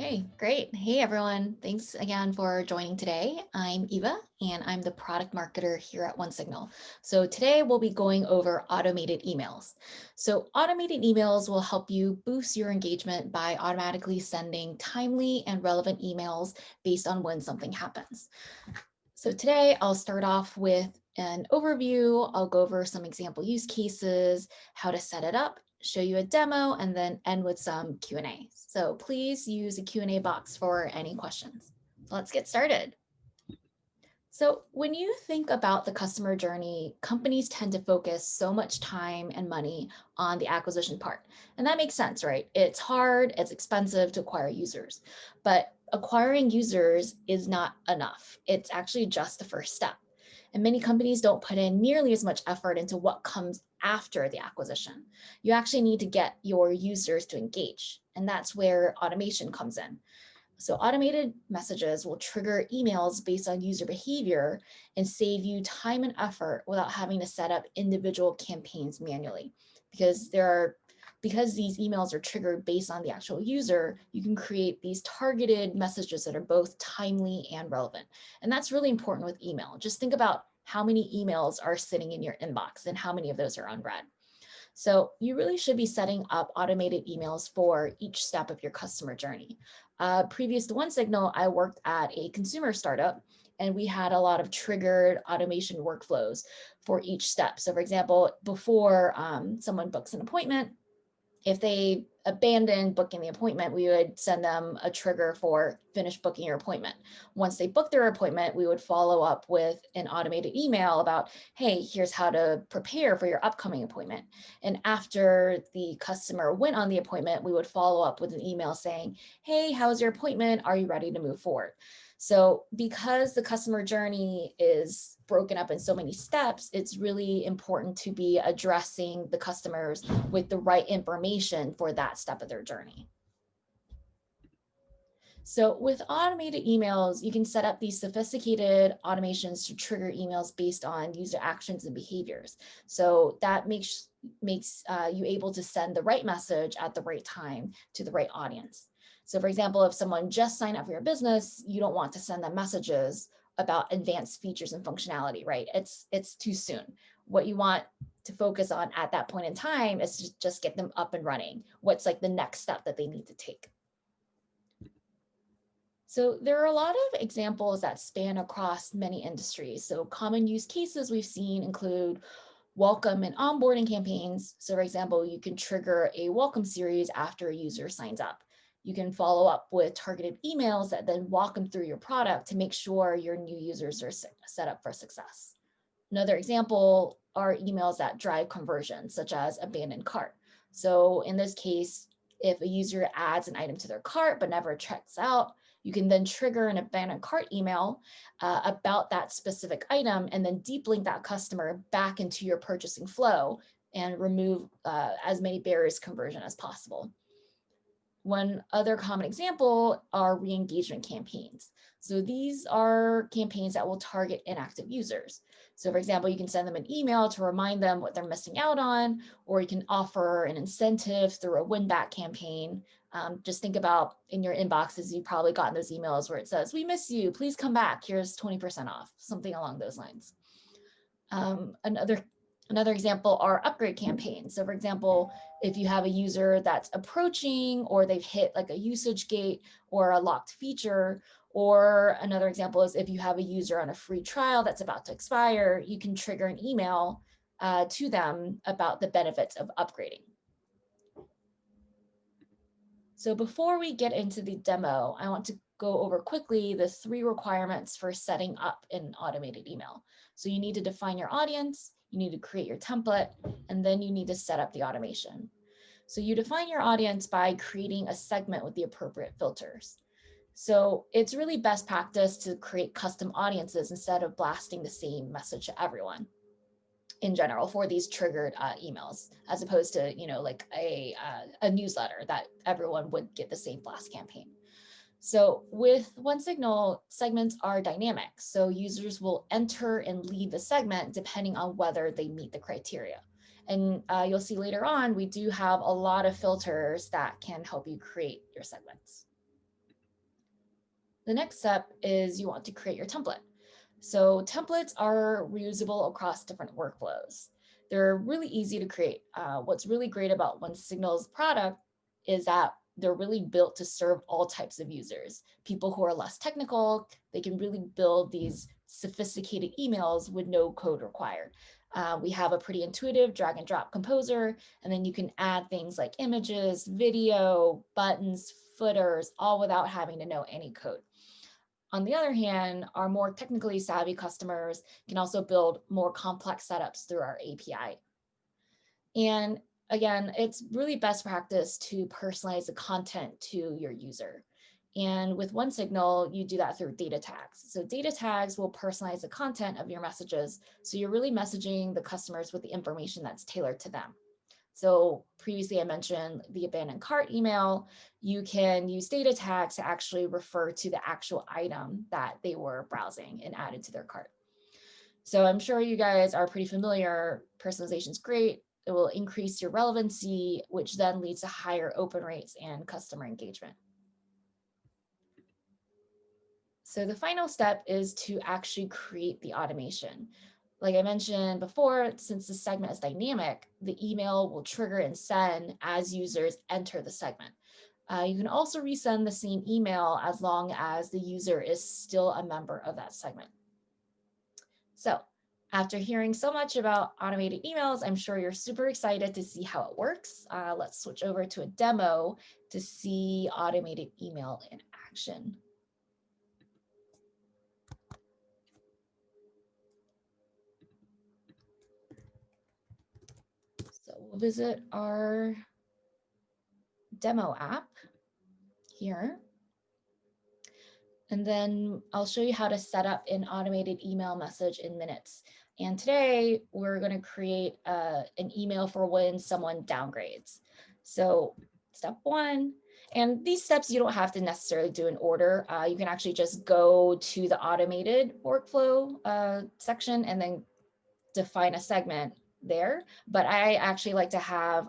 Okay, great. Hey everyone. Thanks again for joining today. I'm Eva and I'm the product marketer here at OneSignal. So today we'll be going over automated emails. So automated emails will help you boost your engagement by automatically sending timely and relevant emails based on when something happens. So today I'll start off with an overview. I'll go over some example use cases, how to set it up, show you a demo, and then end with some Q&A. So please use a Q&A box for any questions. Let's get started. So when you think about the customer journey, companies tend to focus so much time and money on the acquisition part. And that makes sense, right? It's hard, it's expensive to acquire users, but acquiring users is not enough. It's actually just the first step. And many companies don't put in nearly as much effort into what comes after the acquisition. You actually need to get your users to engage. And that's where automation comes in. So automated messages will trigger emails based on user behavior and save you time and effort without having to set up individual campaigns manually. Because these emails are triggered based on the actual user, you can create these targeted messages that are both timely and relevant. And that's really important with email. Just think about how many emails are sitting in your inbox and how many of those are unread. So you really should be setting up automated emails for each step of your customer journey. Previous to OneSignal, I worked at a consumer startup and we had a lot of triggered automation workflows for each step. So for example, before someone books an appointment, if they abandoned booking the appointment, we would send them a trigger for finish booking your appointment. Once they booked their appointment, we would follow up with an automated email about, hey, here's how to prepare for your upcoming appointment. And after the customer went on the appointment, we would follow up with an email saying, hey, how's your appointment? Are you ready to move forward? So because the customer journey is broken up in so many steps, it's really important to be addressing the customers with the right information for that step of their journey. So with automated emails, you can set up these sophisticated automations to trigger emails based on user actions and behaviors. So that makes you able to send the right message at the right time to the right audience. So for example, if someone just signed up for your business, you don't want to send them messages about advanced features and functionality, right? It's too soon. What you want to focus on at that point in time is to just get them up and running. What's like the next step that they need to take? So there are a lot of examples that span across many industries. So common use cases we've seen include welcome and onboarding campaigns. So for example, you can trigger a welcome series after a user signs up. You can follow up with targeted emails that then walk them through your product to make sure your new users are set up for success. Another example are emails that drive conversions, such as abandoned cart. So in this case, if a user adds an item to their cart but never checks out, you can then trigger an abandoned cart email about that specific item and then deep link that customer back into your purchasing flow and remove as many barriers to conversion as possible. One other common example are re-engagement campaigns. So these are campaigns that will target inactive users. So for example, you can send them an email to remind them what they're missing out on, or you can offer an incentive through a win-back campaign. Just think about in your inboxes, you've probably gotten those emails where it says, we miss you, please come back, here's 20% off, something along those lines. Another example are upgrade campaigns. So for example, if you have a user that's approaching or they've hit like a usage gate or a locked feature, or another example is if you have a user on a free trial that's about to expire, you can trigger an email to them about the benefits of upgrading. So before we get into the demo, I want to go over quickly the 3 requirements for setting up an automated email. So you need to define your audience, you need to create your template, and then you need to set up the automation. So you define your audience by creating a segment with the appropriate filters. So it's really best practice to create custom audiences instead of blasting the same message to everyone in general for these triggered emails, as opposed to, like a newsletter that everyone would get the same blast campaign. So with OneSignal, segments are dynamic. So users will enter and leave the segment depending on whether they meet the criteria. And you'll see later on, we do have a lot of filters that can help you create your segments. The next step is you want to create your template. So templates are reusable across different workflows. They're really easy to create. What's really great about OneSignal's product is that they're really built to serve all types of users. People who are less technical, they can really build these sophisticated emails with no code required. We have a pretty intuitive drag and drop composer, and then you can add things like images, video, buttons, footers, all without having to know any code. On the other hand, our more technically savvy customers can also build more complex setups through our API. And again, it's really best practice to personalize the content to your user. And with OneSignal, you do that through data tags. So data tags will personalize the content of your messages. So you're really messaging the customers with the information that's tailored to them. So previously I mentioned the abandoned cart email. You can use data tags to actually refer to the actual item that they were browsing and added to their cart. So I'm sure you guys are pretty familiar. Personalization is great. It will increase your relevancy, which then leads to higher open rates and customer engagement. So the final step is to actually create the automation. Like I mentioned before, since the segment is dynamic, the email will trigger and send as users enter the segment. You can also resend the same email as long as the user is still a member of that segment. So after hearing so much about automated emails, I'm sure you're super excited to see how it works. Let's switch over to a demo to see automated email in action. So we'll visit our demo app here. And then I'll show you how to set up an automated email message in minutes. And today we're going to create an email for when someone downgrades. So step one, and these steps you don't have to necessarily do in order. You can actually just go to the automated workflow section and then define a segment there. But I actually like to have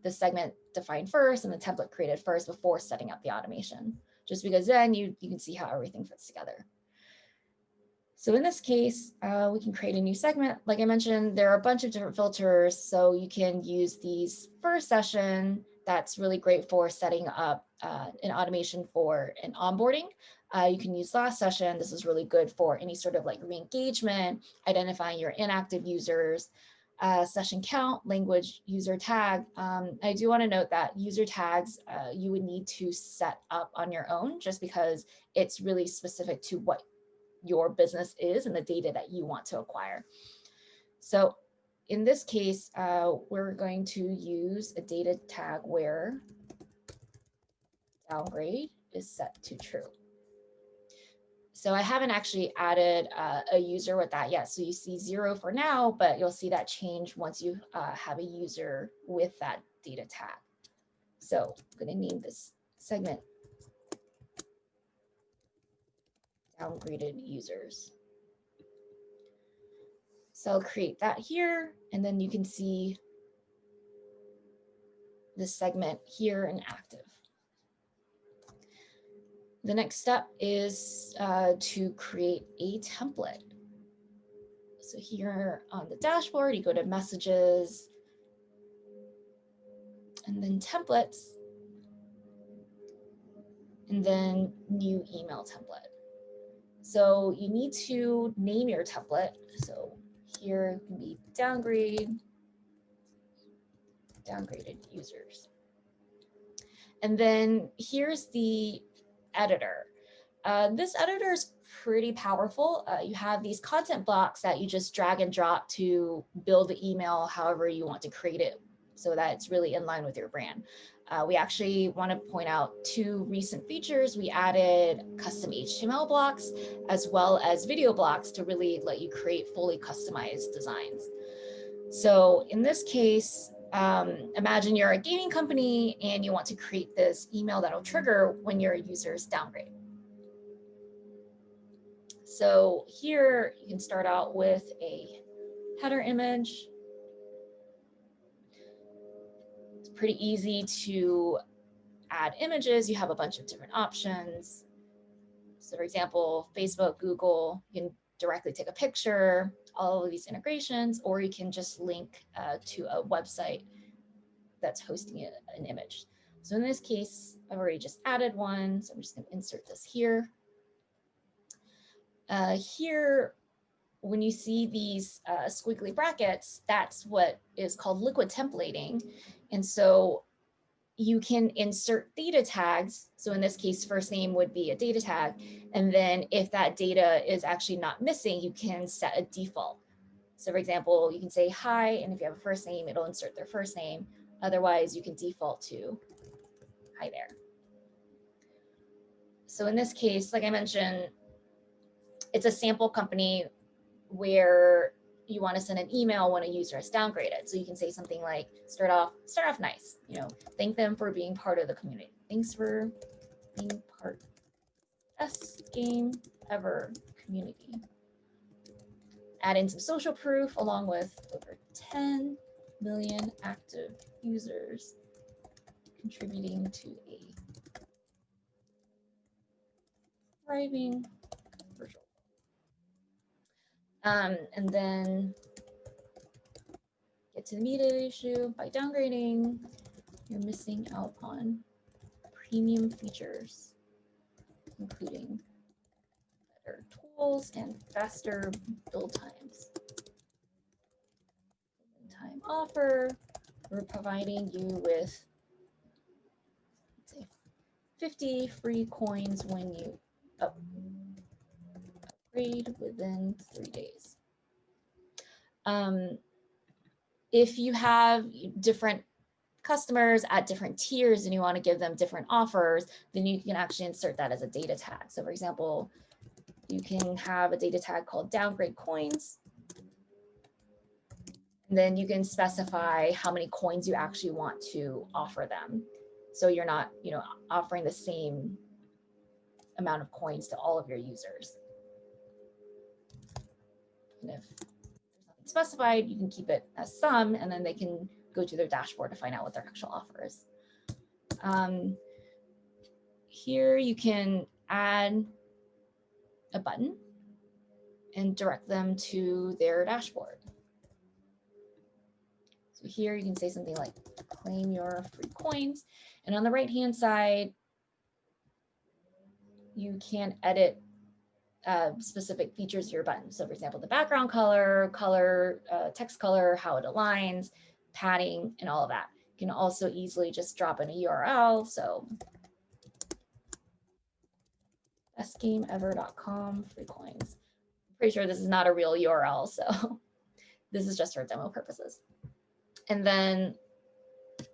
the segment defined first and the template created first before setting up the automation, just because then you can see how everything fits together. So in this case, we can create a new segment. Like I mentioned, there are a bunch of different filters. So you can use these first session. That's really great for setting up an automation for an onboarding. You can use last session. This is really good for any sort of like re-engagement, identifying your inactive users, session count, language, user tag. I do want to note that user tags you would need to set up on your own just because it's really specific to what your business is and the data that you want to acquire. So in this case, we're going to use a data tag where downgrade is set to true. So I haven't actually added a user with that yet. So you see 0 for now, but you'll see that change once you have a user with that data tag. So I'm going to name this segment downgraded users. So I'll create that here, and then you can see this segment here and active. The next step is to create a template. So here on the dashboard, you go to messages and then templates, and then new email template. So you need to name your template. So here can be downgraded users. And then here's the editor. This editor is pretty powerful. You have these content blocks that you just drag and drop to build the email however you want to create it so that it's really in line with your brand. We actually want to point out 2 recent features. We added custom HTML blocks as well as video blocks to really let you create fully customized designs. So in this case, imagine you're a gaming company and you want to create this email that'll trigger when your users downgrade. So here you can start out with a header image. It's pretty easy to add images. You have a bunch of different options. So for example, Facebook, Google, you can directly take a picture, all of these integrations, or you can just link to a website that's hosting an image. So in this case, I've already just added one. So I'm just going to insert this here. Here, when you see these squiggly brackets, that's what is called liquid templating. And so you can insert data tags. So in this case, first name would be a data tag. And then if that data is actually not missing, you can set a default. So for example, you can say hi, and if you have a first name, it'll insert their first name. Otherwise, you can default to hi there. So in this case, like I mentioned, it's a sample company where you want to send an email when a user is downgraded. So you can say something like, start off nice, thank them for being part of the community. Thanks for being part best game ever community. Add in some social proof along with over 10 million active users contributing to a thriving virtual. And then get to the meat of the issue. By downgrading, you're missing out on premium features, including better tools and faster build times. Time offer, we're providing you with, let's say, 50 free coins when you upgrade within 3 days. If you have different customers at different tiers and you want to give them different offers, then you can actually insert that as a data tag. So for example, you can have a data tag called downgrade coins. And then you can specify how many coins you actually want to offer them. So you're not, offering the same amount of coins to all of your users. And if there's nothing specified, you can keep it as some, and then they can go to their dashboard to find out what their actual offer is. Here you can add a button and direct them to their dashboard. So here you can say something like claim your free coins. And on the right-hand side, you can edit specific features of your button. So for example, the background color, text color, how it aligns, padding, and all of that. You can also easily just drop in a URL. So bestgameever.com, free coins. I'm pretty sure this is not a real URL, so this is just for demo purposes. And then you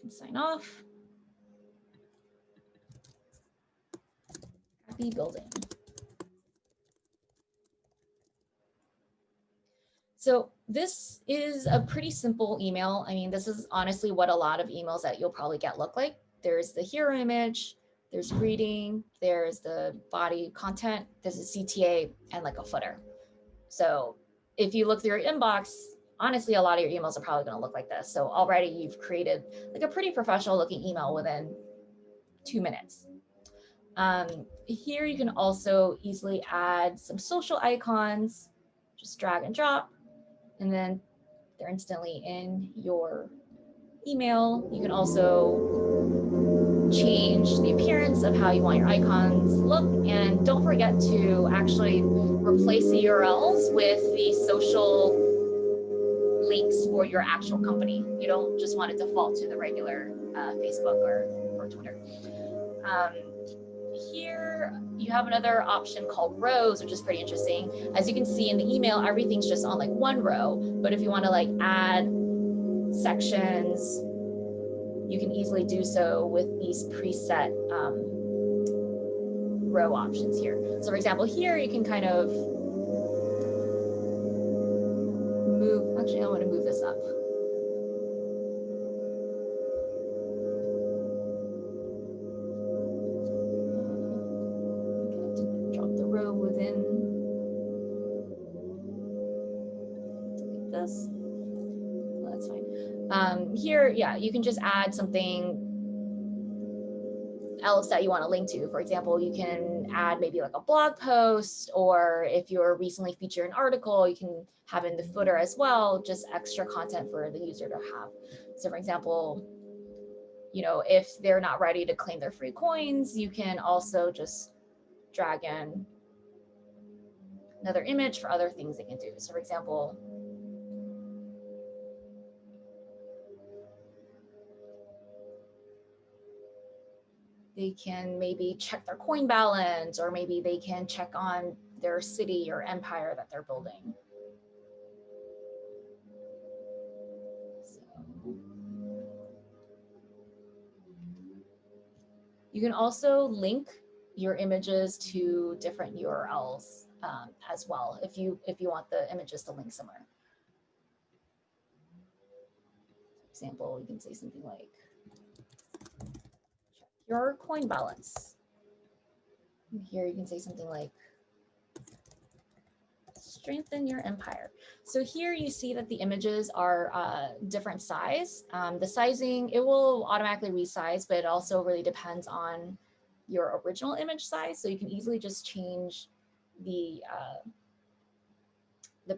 can sign off. Happy building. So this is a pretty simple email. I mean, this is honestly what a lot of emails that you'll probably get look like. There's the hero image, there's greeting, there's the body content, there's a CTA, and like a footer. So if you look through your inbox, honestly, a lot of your emails are probably going to look like this. So already you've created like a pretty professional looking email within 2 minutes. Here you can also easily add some social icons, just drag and drop, and then they're instantly in your email. You can also change the appearance of how you want your icons to look, and don't forget to actually replace the URLs with the social links for your actual company. You don't just want to default to the regular Facebook or Twitter. Here you have another option called rows, which is pretty interesting. As you can see in the email, everything's just on like one row, but if you want to like add sections, you can easily do so with these preset row options here. So for example, here you can kind of move, actually I want to move this up. This. Well, that's fine. Here, yeah, you can just add something else that you want to link to. For example, you can add maybe like a blog post, or if you're recently featured an article, you can have in the footer as well, just extra content for the user to have. So for example, if they're not ready to claim their free coins, you can also just drag in another image for other things they can do. So for example, they can maybe check their coin balance, or maybe they can check on their city or empire that they're building. So you can also link your images to different URLs as well, if you want the images to link somewhere. For example, you can say something like, check your coin balance. And here you can say something like, strengthen your empire. So here you see that the images are different size. The sizing, it will automatically resize, but it also really depends on your original image size. So you can easily just change the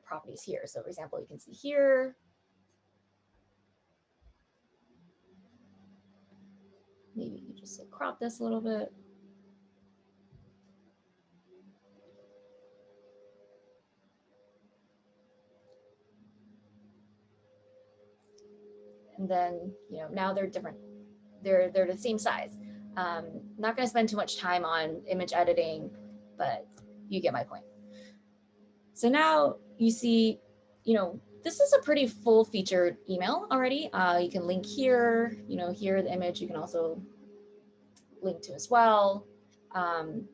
properties here. So for example, you can see here, maybe you just like crop this a little bit. And then, now they're different. They're the same size. Not going to spend too much time on image editing, but you get my point. So now you see, this is a pretty full featured email already. You can link here, here the image you can also link to as well. And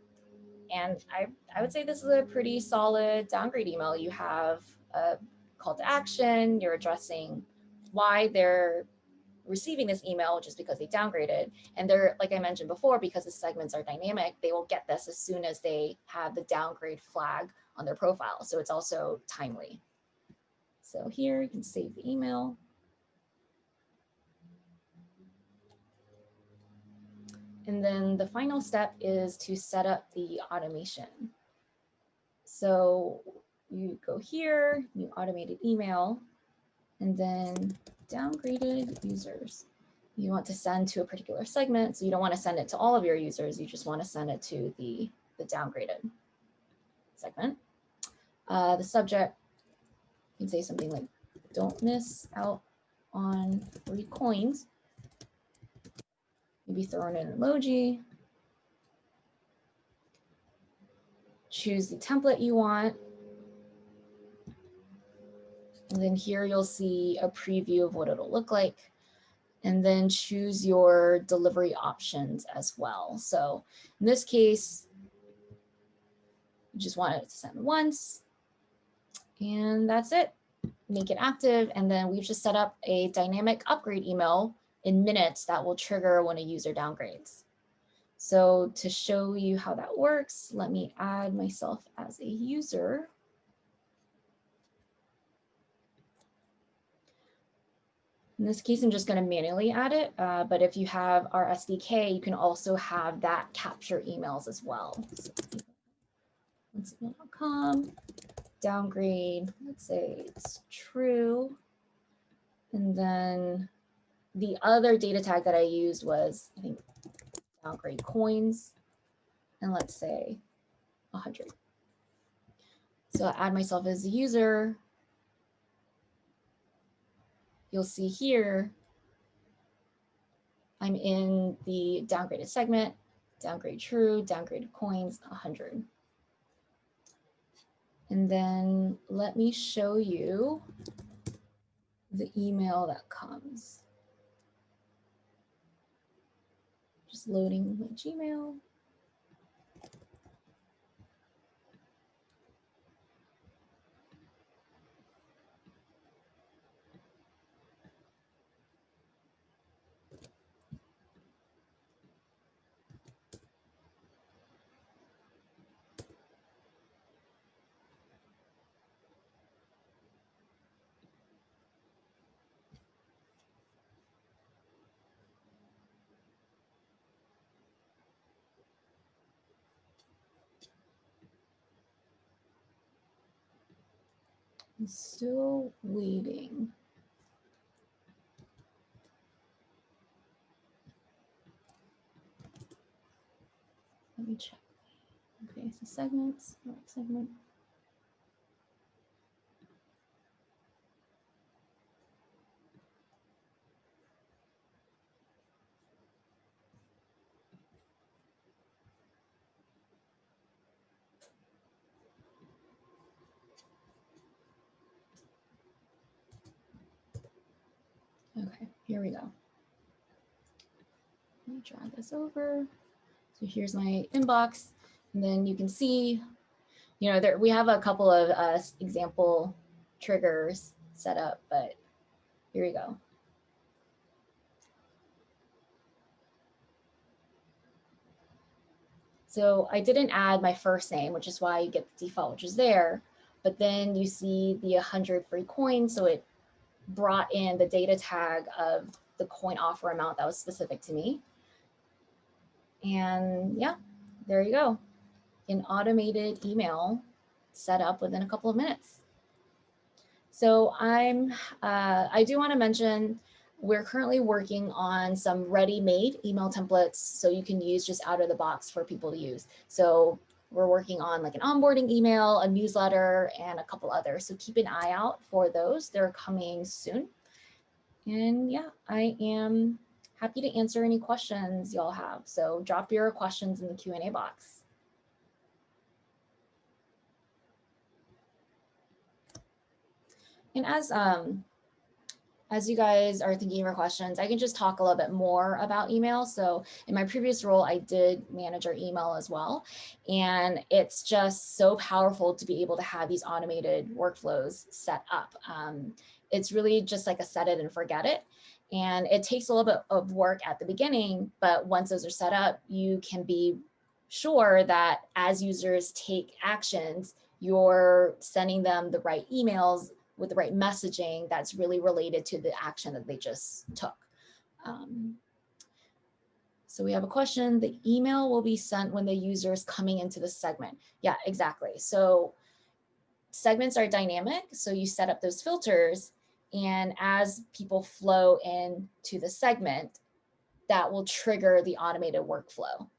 I would say this is a pretty solid downgrade email. You have a call to action, you're addressing why they're receiving this email, which is because they downgraded. And they're, like I mentioned before, because the segments are dynamic, they will get this as soon as they have the downgrade flag on their profile. So it's also timely. So here you can save the email. And then the final step is to set up the automation. So you go here, new automated email, and then downgraded users. You want to send to a particular segment, so you don't want to send it to all of your users. You just want to send it to the downgraded segment. The subject, you can say something like, don't miss out on free coins. Maybe throw in an emoji. Choose the template you want. And then here you'll see a preview of what it'll look like. And then choose your delivery options as well. So in this case, you just want it to send once. And that's it. Make it active. And then we've just set up a dynamic upgrade email in minutes that will trigger when a user downgrades. So to show you how that works, let me add myself as a user. In this case, I'm just going to manually add it. But if you have our SDK, you can also have that capture emails as well. So, onesignal.com, downgrade, let's say it's true. And then the other data tag that I used was, I think, downgrade coins. And let's say 100. So I'll add myself as a user. You'll see here, I'm in the downgraded segment, downgrade true, downgraded coins, 100. And then let me show you the email that comes. Just loading my Gmail. I'm still waiting. Let me check. Okay, so segments, segment. Okay, here we go. Let me drag this over. So here's my inbox, and then you can see, there we have a couple of example triggers set up, but here we go. So I didn't add my first name, which is why you get the default, which is there. But then you see the 100 free coins. So it brought in the data tag of the coin offer amount that was specific to me. And yeah, there you go. An automated email set up within a couple of minutes. So I do want to mention, we're currently working on some ready-made email templates so you can use just out of the box for people to use. So we're working on like an onboarding email, a newsletter, and a couple others. So keep an eye out for those. They're coming soon. And yeah, I am happy to answer any questions y'all have. So drop your questions in the Q&A box. And as you guys are thinking of your questions, I can just talk a little bit more about email. So in my previous role, I did manage our email as well. And it's just so powerful to be able to have these automated workflows set up. It's really just like a set it and forget it. And it takes a little bit of work at the beginning, but once those are set up, you can be sure that as users take actions, you're sending them the right emails with the right messaging that's really related to the action that they just took. So we have a question, the email will be sent when the user is coming into the segment. Yeah, exactly. So segments are dynamic. So you set up those filters, and as people flow into the segment, that will trigger the automated workflow.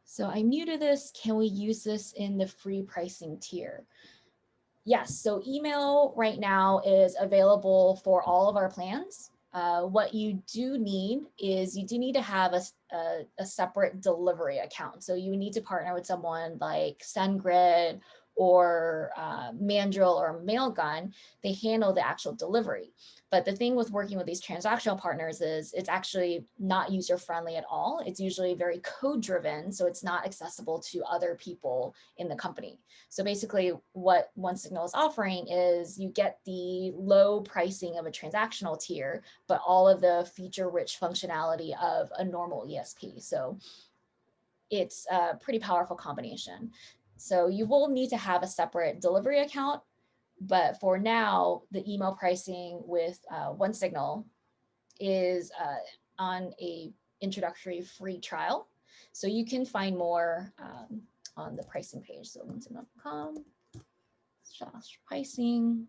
So I'm new to this. Can we use this in the free pricing tier? Yes, so email right now is available for all of our plans. What you do need is you do need to have a separate delivery account. So you need to partner with someone like SendGrid or Mandrill or Mailgun. They handle the actual delivery. But the thing with working with these transactional partners is it's actually not user-friendly at all. It's usually very code-driven, so it's not accessible to other people in the company. So basically what OneSignal is offering is you get the low pricing of a transactional tier, but all of the feature-rich functionality of a normal ESP. So it's a pretty powerful combination. So you will need to have a separate delivery account, but for now, the email pricing with OneSignal is on a introductory free trial. So you can find more on the pricing page. So onesignal.com/pricing,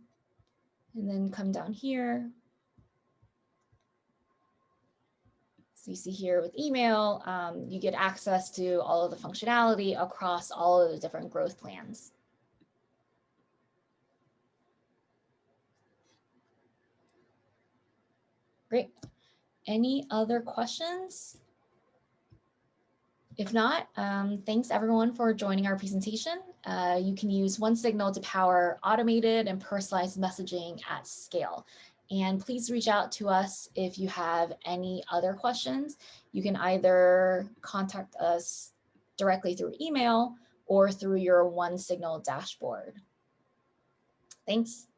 and then come down here. So you see here with email, you get access to all of the functionality across all of the different growth plans. Great. Any other questions? If not, thanks everyone for joining our presentation. You can use OneSignal to power automated and personalized messaging at scale. And please reach out to us if you have any other questions. You can either contact us directly through email or through your OneSignal dashboard. Thanks.